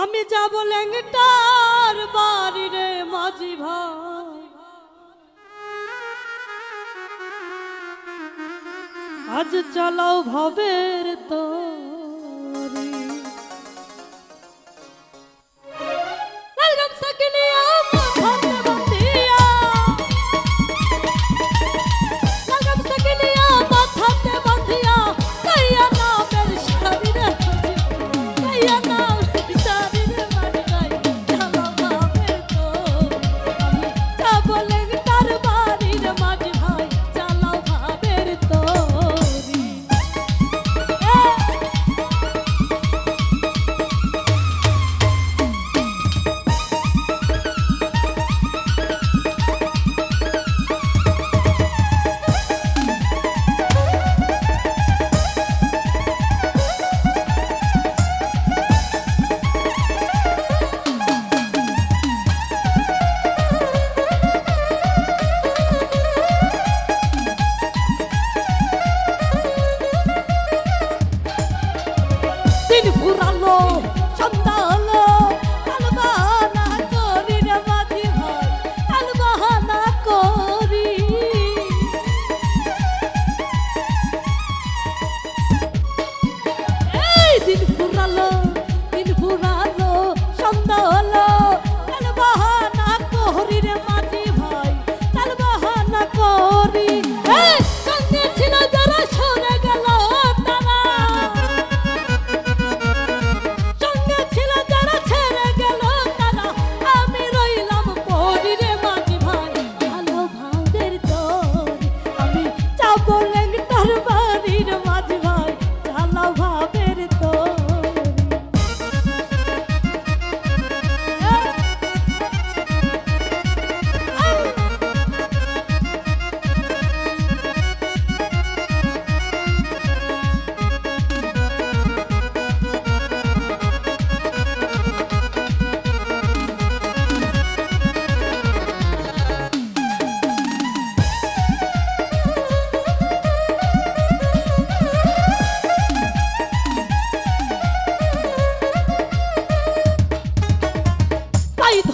আমি যাব লেংটার বাড়ি রে মাঝি ভাই, আজ চালাও ভবের তরি।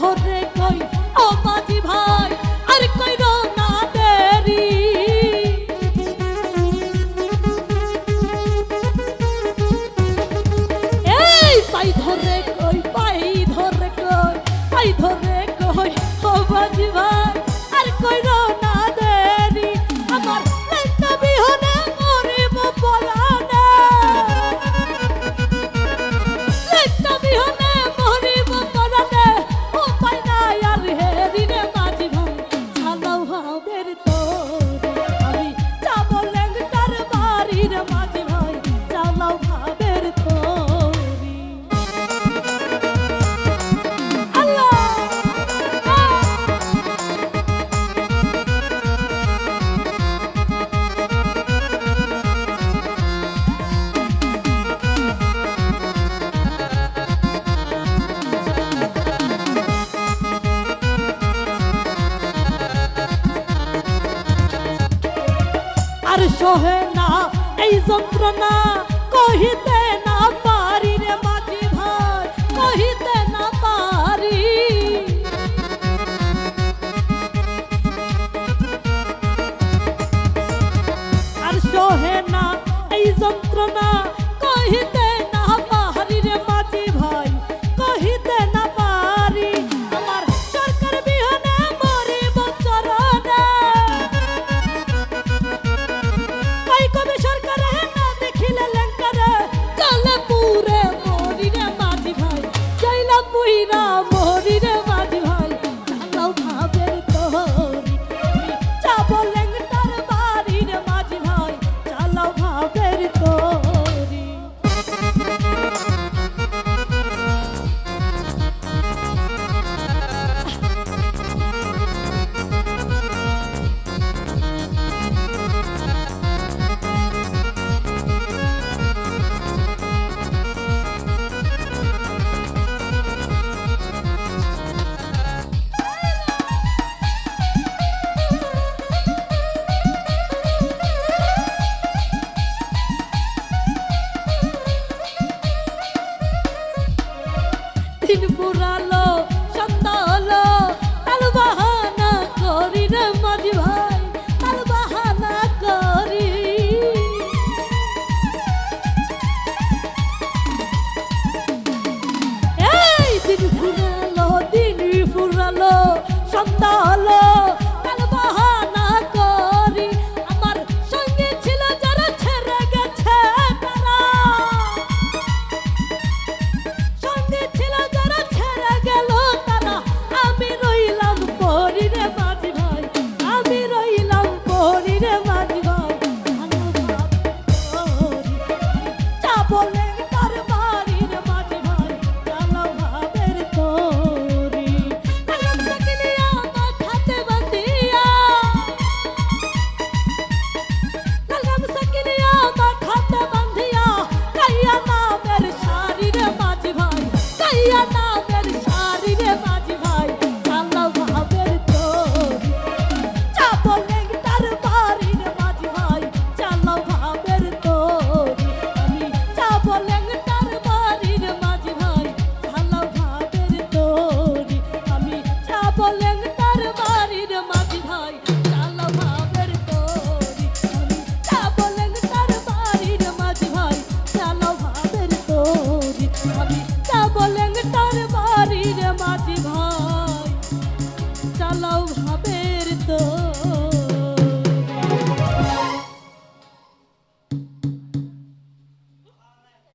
ধরে কই ও মাঝি ভাই আর কইরো না দেরি, এই পাই ধরে কই ও মাঝি ভাই আর কইরো না দেরি। আমার একটা বিহনে মরিব পরানে, একটা বিহনে মরিব পরানে, উপায় নাই আর হেরি রে মাঝি ভাই চালাও ভাবের তরি। আমি যাব লেংটার বাড়ি রে মাঝি ভাই চালাও ভাবের তরি। আর সহে না এই যন্ত্রণা কহিতে না পারি রে মাঝি ভাই, কহিতে না পারি। আর সহে না এই যন্ত্রণা কহিতে না পারি রে মাঝি ভাই, কহিতে না পারি। আমার সরকার বিহনে মরিব চরণে, কবি সরকারে না দেখিলে লেঙ্কারে দিন পুরালো